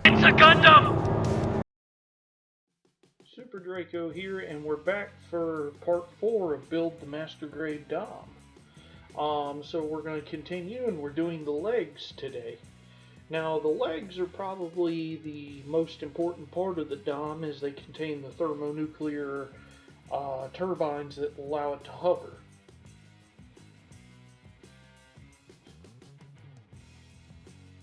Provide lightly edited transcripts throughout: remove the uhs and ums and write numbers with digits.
It's a Gundam! Super Draco here, and we're back for part 4 of Build the Master Grade Dom. So we're going to continue, and we're doing the legs today. Now, the legs are probably the most important part of the Dom, as they contain the thermonuclear turbines that allow it to hover.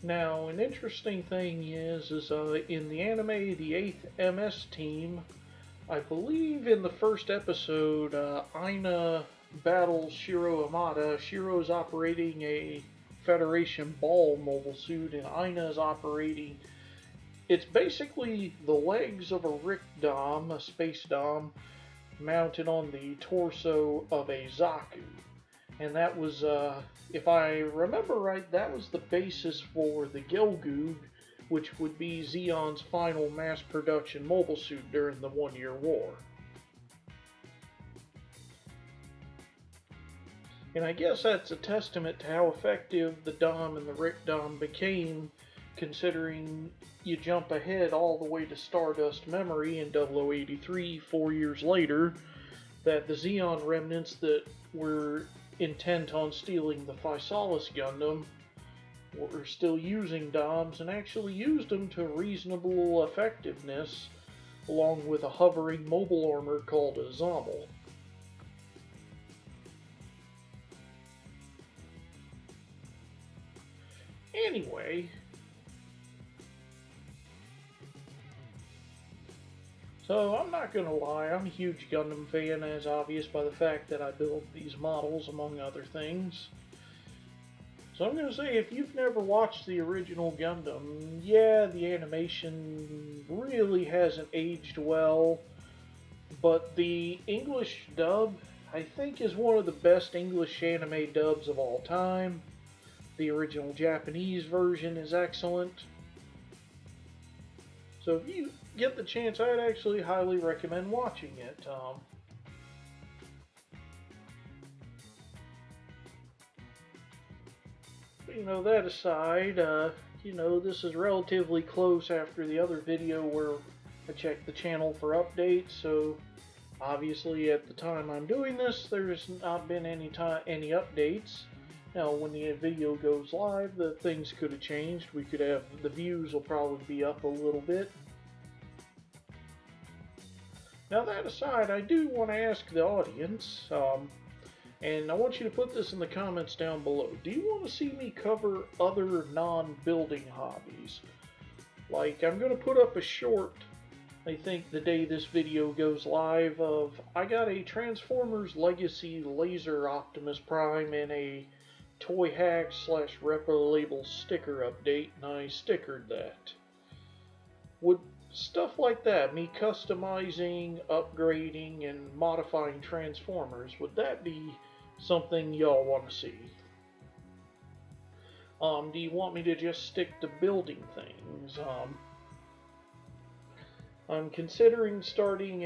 Now, an interesting thing is in the anime, the 8th MS team, I believe in the first episode, Aina battles Shiro Amada. Shiro's operating a Federation Ball mobile suit, and Aina's operating... It's basically the legs of a Rick Dom, a space Dom, mounted on the torso of a Zaku. And that was, if I remember right, that was the basis for the Gelgoog, which would be Zeon's final mass production mobile suit during the 1-year war. And I guess that's a testament to how effective the Dom and the Rick Dom became, considering you jump ahead all the way to Stardust Memory in 0083, 4 years later, that the Zeon remnants that were intent on stealing the Physalis Gundam were still using Doms, and actually used them to reasonable effectiveness, along with a hovering mobile armor called a Zommel. Anyway, so I'm not gonna lie, I'm a huge Gundam fan, as obvious by the fact that I build these models, among other things. So I'm gonna say, if you've never watched the original Gundam, yeah, the animation really hasn't aged well, but the English dub, I think, is one of the best English anime dubs of all time. The original Japanese version is excellent. So if you get the chance, I'd actually highly recommend watching it. But, you know, that aside, you know, this is relatively close after the other video where I checked the channel for updates, so obviously at the time I'm doing this, there's not been any updates. Now, when the video goes live, the things could have changed. We could have, the views will probably be up a little bit. Now, that aside, I do want to ask the audience, and I want you to put this in the comments down below. Do you want to see me cover other non-building hobbies? Like, I'm going to put up a short, I think the day this video goes live, of I got a Transformers Legacy Laser Optimus Prime in a Toy Hack / Repo Label sticker update, and I stickered that. Would stuff like that, me customizing, upgrading, and modifying Transformers, would that be something y'all want to see? Do you want me to just stick to building things? I'm considering starting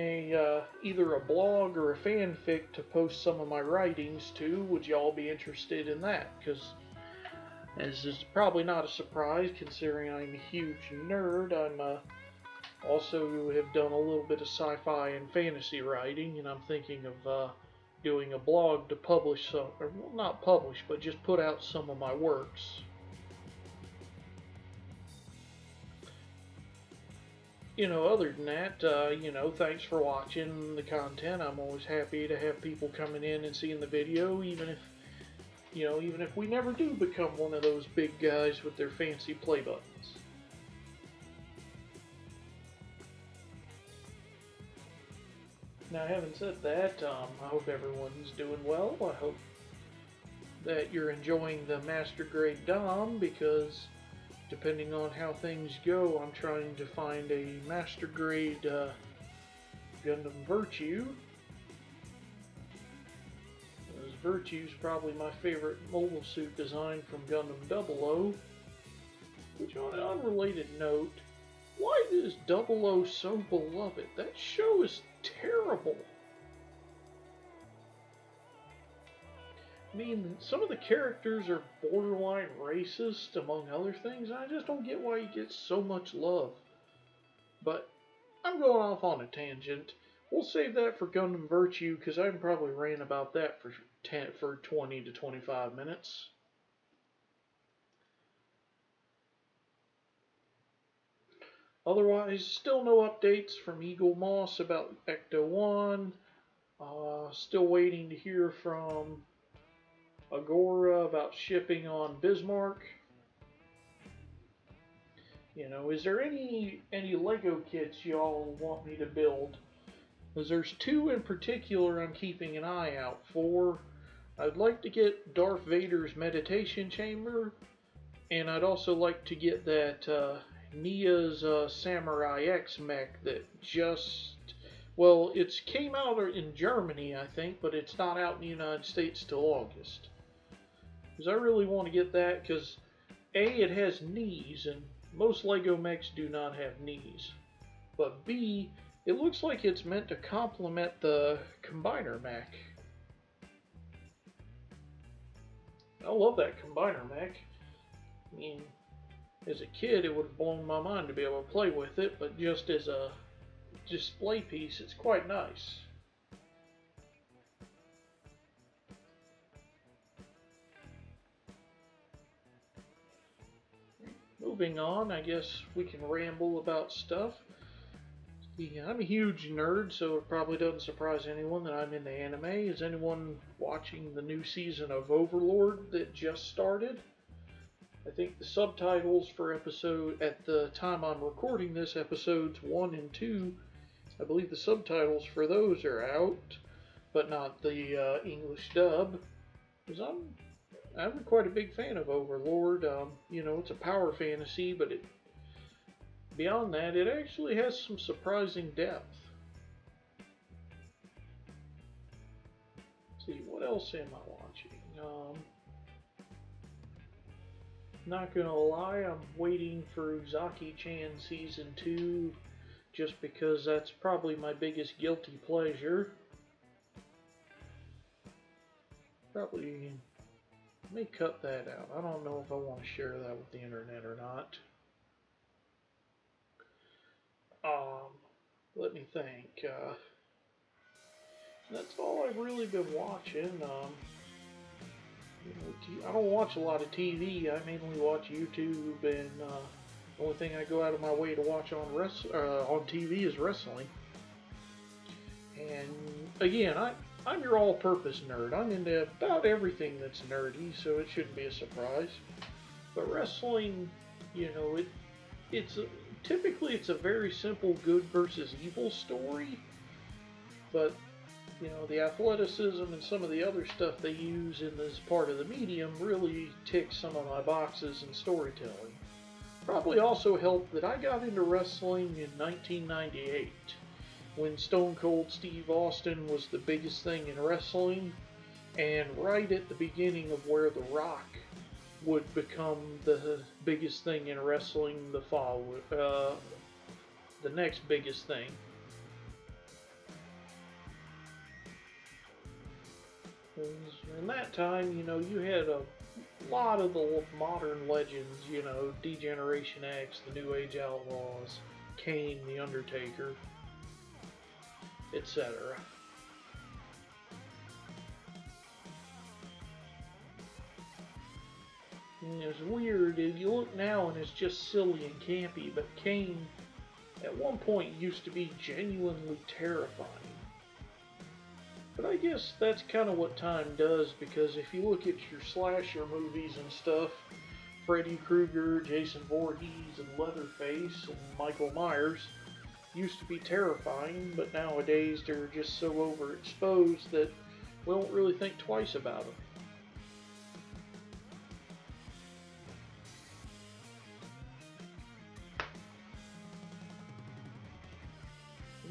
either a blog or a fanfic to post some of my writings to. Would y'all be interested in that? Because, as is probably not a surprise, considering I'm a huge nerd, I'm also have done a little bit of sci-fi and fantasy writing, and I'm thinking of doing a blog to publish some, or well, not publish, but just put out some of my works. You know, other than that, you know, thanks for watching the content. I'm always happy to have people coming in and seeing the video, even if, you know, even if we never do become one of those big guys with their fancy play buttons. Now, having said that, I hope everyone's doing well. I hope that you're enjoying the Master Grade Dom, because depending on how things go, I'm trying to find a Master Grade Gundam Virtue. Because Virtue's probably my favorite mobile suit design from Gundam 00. Which, on an unrelated note, why is 00 so beloved? That show is terrible. I mean, some of the characters are borderline racist, among other things. I just don't get why he gets so much love. But I'm going off on a tangent. We'll save that for Gundam Virtue because I can probably rant about that for 20 to 25 minutes. Otherwise, still no updates from Eagle Moss about Ecto 1. Still waiting to hear from Agora about shipping on Bismarck. Is there any Lego kits y'all want me to build? Because there's two in particular I'm keeping an eye out for. I'd like to get Darth Vader's meditation chamber, and I'd also like to get that Nia's Samurai X mech that it's came out in Germany, I think, but it's not out in the United States till August. Because I really want to get that, because A, it has knees, and most Lego mechs do not have knees. But B, it looks like it's meant to complement the Combiner mech. I love that Combiner mech. I mean, as a kid, it would have blown my mind to be able to play with it, but just as a display piece, it's quite nice. Moving on, I guess we can ramble about stuff. Yeah, I'm a huge nerd, so it probably doesn't surprise anyone that I'm into anime. Is anyone watching the new season of Overlord that just started? I think the subtitles for at the time I'm recording this, episodes 1 and 2, I believe the subtitles for those are out, but not the English dub. Because I'm quite a big fan of Overlord. It's a power fantasy, but beyond that, it actually has some surprising depth. Let's see, what else am I watching? Not gonna lie, I'm waiting for Uzaki-chan Season 2, just because that's probably my biggest guilty pleasure. Probably may cut that out. I don't know if I want to share that with the internet or not. Let me think. That's all I've really been watching. I don't watch a lot of TV. I mainly watch YouTube, and the only thing I go out of my way to watch on TV is wrestling. And again, I'm your all-purpose nerd. I'm into about everything that's nerdy, so it shouldn't be a surprise. But wrestling, typically it's a very simple good versus evil story, but the athleticism and some of the other stuff they use in this part of the medium really ticks some of my boxes in storytelling. Probably also helped that I got into wrestling in 1998, when Stone Cold Steve Austin was the biggest thing in wrestling, and right at the beginning of where The Rock would become the biggest thing in wrestling the next biggest thing. In that time, you had a lot of the modern legends, D-Generation X, the New Age Outlaws, Kane, The Undertaker, etc. It's weird, if you look now and it's just silly and campy, but Kane at one point used to be genuinely terrifying. But I guess that's kind of what time does, because if you look at your slasher movies and stuff, Freddy Krueger, Jason Voorhees, and Leatherface, and Michael Myers used to be terrifying, but nowadays they're just so overexposed that we don't really think twice about them.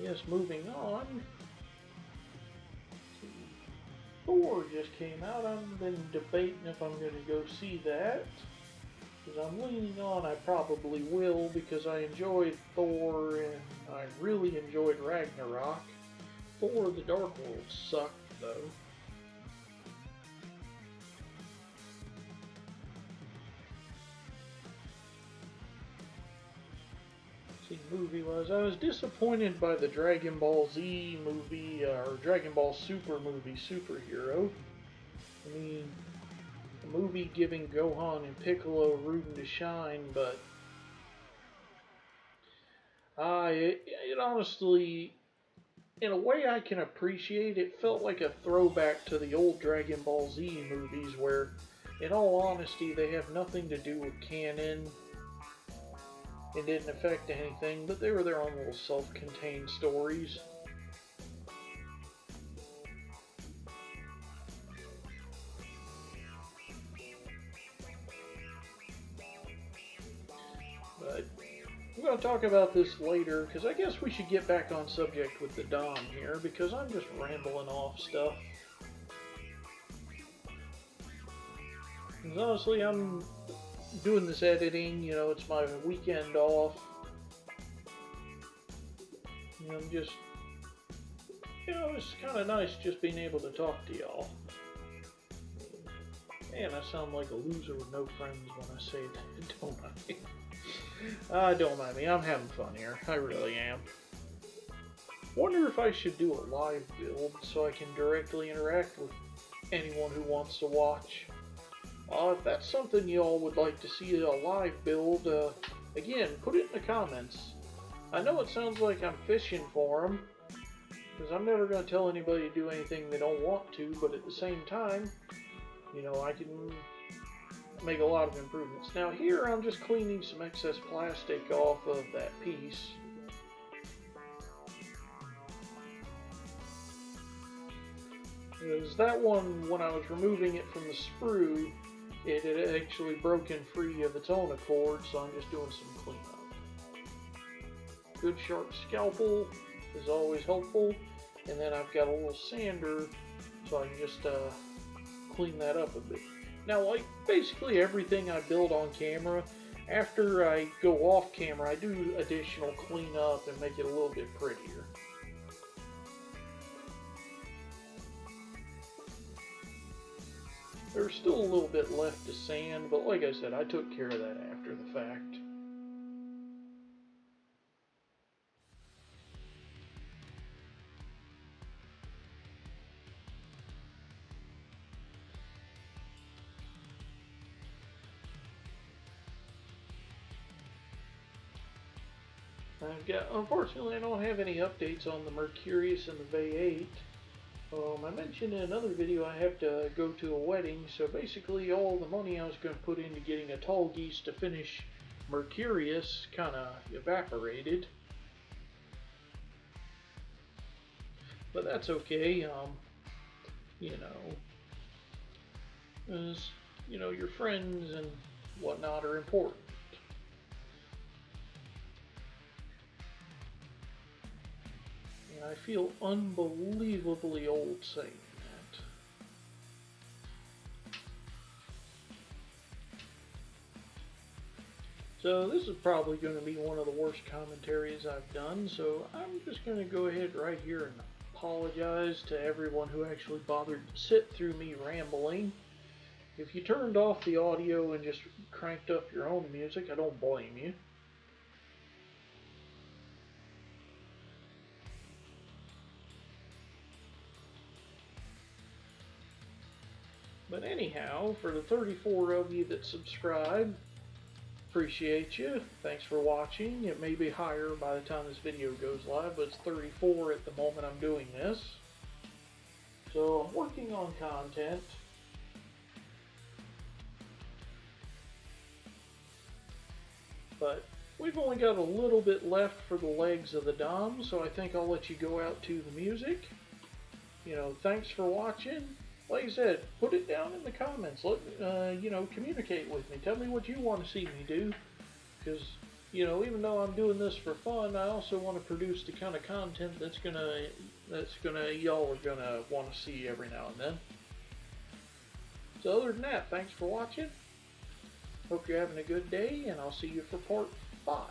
Yes, moving on. Thor just came out. I've been debating if I'm going to go see that, because I'm leaning on I probably will, because I enjoyed Thor and I really enjoyed Ragnarok. Thor: The Dark World sucked though. See, movie was I was disappointed by the Dragon Ball Z movie or Dragon Ball Super movie Superhero. I mean, a movie giving Gohan and Piccolo room to shine, but it honestly, in a way I can appreciate, it felt like a throwback to the old Dragon Ball Z movies where, in all honesty, they have nothing to do with canon. It didn't affect anything, but they were their own little self-contained stories. But I'm going to talk about this later, because I guess we should get back on subject with the Dom here, because I'm just rambling off stuff. Because honestly, I'm doing this editing, it's my weekend off. I'm just, it's kind of nice just being able to talk to y'all. Man, I sound like a loser with no friends when I say that. Don't mind me. Don't mind me. I'm having fun here. I really am. Wonder if I should do a live build so I can directly interact with anyone who wants to watch. If that's something y'all would like to see a live build, again, put it in the comments. I know it sounds like I'm fishing for them, because I'm never going to tell anybody to do anything they don't want to, but at the same time, I can make a lot of improvements. Now here I'm just cleaning some excess plastic off of that piece. Because that one, when I was removing it from the sprue, it had actually broken free of its own accord, so I'm just doing some cleanup. Good sharp scalpel is always helpful, and then I've got a little sander so I can just clean that up a bit. Now, like basically everything I build on camera, after I go off camera, I do additional cleanup and make it a little bit prettier. There's still a little bit left to sand, but like I said, I took care of that after the fact. Unfortunately, I don't have any updates on the Mercurius and the V8. I mentioned in another video I have to go to a wedding, so basically all the money I was going to put into getting a tall geese to finish Mercurius kind of evaporated. But that's okay, as, your friends and whatnot are important. I feel unbelievably old saying that. So this is probably going to be one of the worst commentaries I've done, so I'm just going to go ahead right here and apologize to everyone who actually bothered to sit through me rambling. If you turned off the audio and just cranked up your own music, I don't blame you. But anyhow, for the 34 of you that subscribe, appreciate you. Thanks for watching. It may be higher by the time this video goes live, but it's 34 at the moment I'm doing this. So I'm working on content. But we've only got a little bit left for the legs of the Dom, so I think I'll let you go out to the music. Thanks for watching. Like I said, put it down in the comments. Let communicate with me. Tell me what you want to see me do. Because, even though I'm doing this for fun, I also want to produce the kind of content y'all are gonna want to see every now and then. So other than that, thanks for watching. Hope you're having a good day, and I'll see you for part 5.